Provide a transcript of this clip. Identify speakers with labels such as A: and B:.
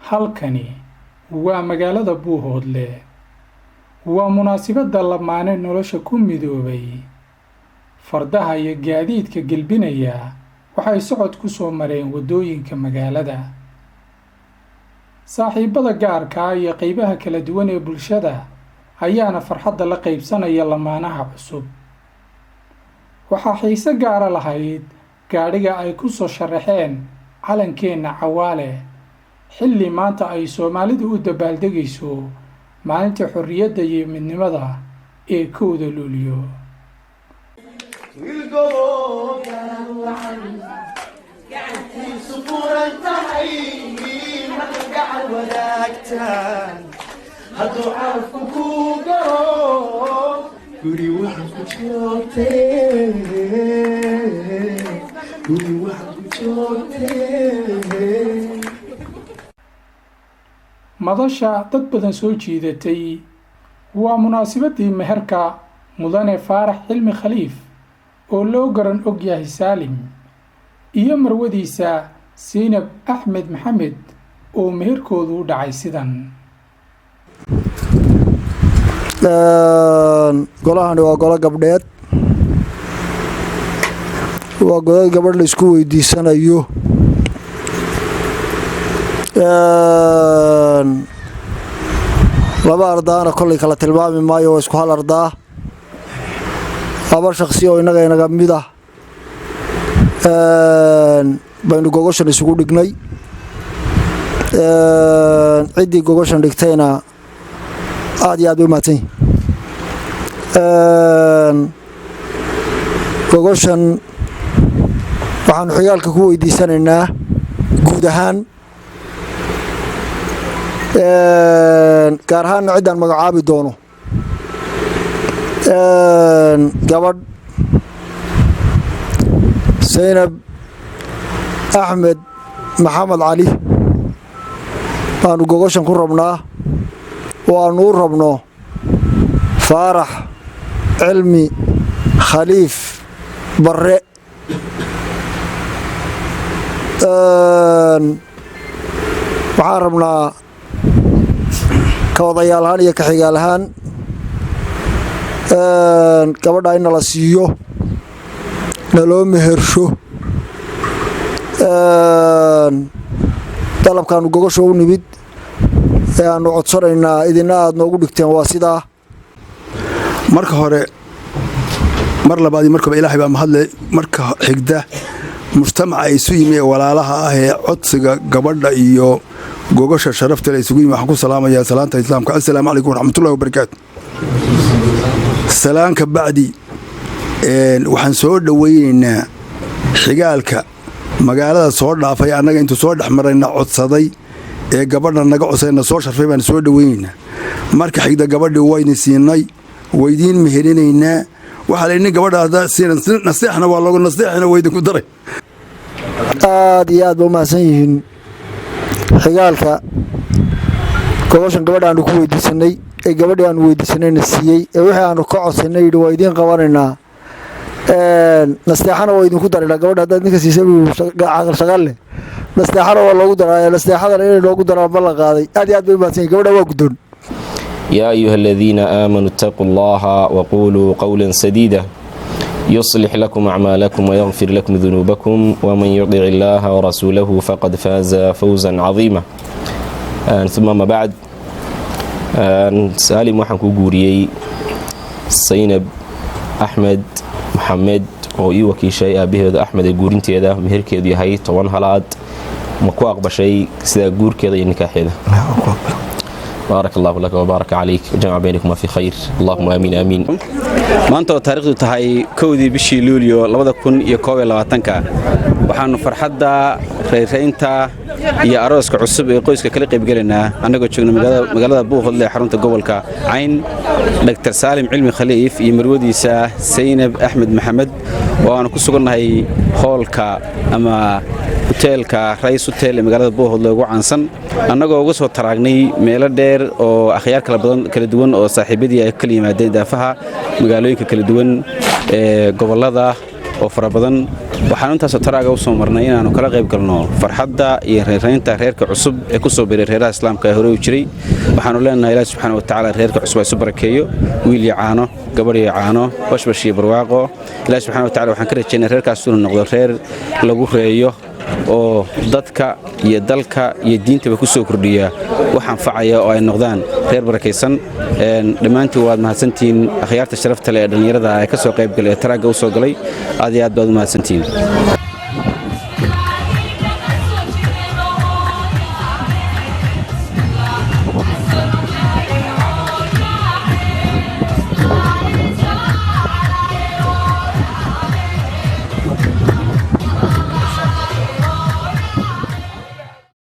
A: halkani waa magaalada Buuhoodle waa munaasabada Lammaane Nolosha ku Midoobay Fardaha iyo Gaadiidka Galbinaya waxay socod kusoo mareen wadooyinka magaalada Saaxiibada Gaarka iyo qaybaha kala duwan ee bulshada ayaana Farxada la qaybsanaya Lammaanaha Cusub waxaa xiiso gaar lahayd Gaadhiga ay kusoo sharaxeen Calankeena Cawaalle xilli maanta ay Soomaalidu u dabaaldegayso maalinta xorriyadda iyo midnimada ee kowda Luulyo madasha dad badan soo jiidatay waa munaasabadii meherka mudane Faarax Cilmi Khaliif oo loo garan og yahay Saalim iyo marwadiisa Saynab Axmed Maxamed oo meherkoodu u dhacay sidan
B: golahan waa golo gabdheed waa golo gabadh la isku weydiisanayo laba ardaana kulli kala tilmaami maayo isku hal ardaa laba shakhsi oo inaga mid ah baynu gogoshan isugu dhignay cidii gogoshan dhigtayna aad iyo aad u mahadsan gogoshan waxaan xigaalka ku weydiisanaynaa guud ahaan gaar ahaan ciidan magacaabi doono gabadh Saynab Axmed Maxamed Ali baanu gogoshan ku rabnaa waanu rabno Faarax Cilmi Khaliif Barre waxaan rabnaa ka wadayaalahaan iyo ka xigaalahaan gabadha in la siiyo naloo mehersho dalabkaanu gogosha u nimid ee aanu codsanaynaa idina aad noogu dhigteen waa sidaa
C: marka hore mar labaad markaba ilaahay baa mahadle marka xigda mujtamaca isu yimi walaalaha ah ee codsiga gabadha iyo gogosha sharafta la isugu yimi waxaan ku salaamayaa salaanta islaamka assalaamu calaykum waraxmatullaahi wabarakaatu salaanka bacdi waxaan soo dhaweynaynaa xigaalka magaalada soo dhaafay annaga intuu soo dhexmarayna codsaday ee gabadha naga codsayna soo sharfay baan soo dhaweynaynaa marka xigda gabadhii wayna siinay waydiin meherinaynaa waxaa la yidhi gabadha siinan nasteexna waa loogu nasteexina waydinku daray
B: aad iyo aad ba umahadsan yihiin xigaalka gogoshan gabadha aanu ku weydiisanay ee gabadhii aanu weydiisanayna siiyey ee wixii aanu ka codsanay yidhi waa idiin qabanaynaa nasteexana waa idinku daraynaa gabadha haddaad ninka siisay caqal shaqal leh nasteexana waa loogu daraa nasteexadana inay loogu daraan ballan qaaday aad iyo aad bay umahadsan yihin gabadha waa guddoon
D: يا أيها الذين آمنوا اتقوا الله وقولوا قولا سديدا يصلح لكم أعمالكم ويغفر لكم ذنوبكم ومن يطع الله ورسوله فقد فاز فوزا عظيما ثم ما بعد سالم waxaan ku guuriyay Saynab Axmed Maxamed oo ii wakiishay aabaheeda Axmed ee guurinteeda meherkeedu yahay 10 halaad ma ku aqbashay sida guurkeeda iyo nikaaxeeda بارك الله لك وبارك عليك وجمع بينكما في خير اللهم آمين آمين
E: maanta taariikhdu tahay kowdii bishii Luulyo 2021 waxaanu farxada reereynta iyo arooska cusub ee qoyska kala qayb galinaa anagoo joogna magaalada Buuhoodle xarunta gobolka Cayn Dr. Saalim Cilmi Khaliif iyo marwadiisa Saynab Axmed Maxamed oo aan ku sugannahay hoolka ama hotelka Rays Hotel ee magaalada Buuhoodle ugu caansan annagoo uga soo taraagnay meelo dheer oo akhyaar kala duwan oo saaxiibadii ay kala yimaadeen daafaha magaalooyinka kala duwan ee gobolada oo fara badan waxaan intaas taraaga u soo marnay inaanu kala qayb galno farxadda iyo reeraynta reerka cusub ee ku soo biiray reeraha islaamka ee hore u jiray waxaanu leenahay Ilaahay subxaanahu wa ta'aala reerka cusub ay soo barakeeyo wiil iyo caano gabar iyo caano bashbash iyo barwaaqo Ilaahay subxaanahu wa ta'aala waxaan ka rajaynayaa reerkaas inuu noqdo reer lagu reeyo oo dadka iyo dalka iyo diintaba ku soo kordhiya waxaan facaya oo ay noqdaan reer barakeysan dhamaantii waad mahadsantiin akhyaarta sharafta leh ee dhalinyarada ay ka soo qayb galay taraaga u soo galay aad iyo aad baad u mahadsantiin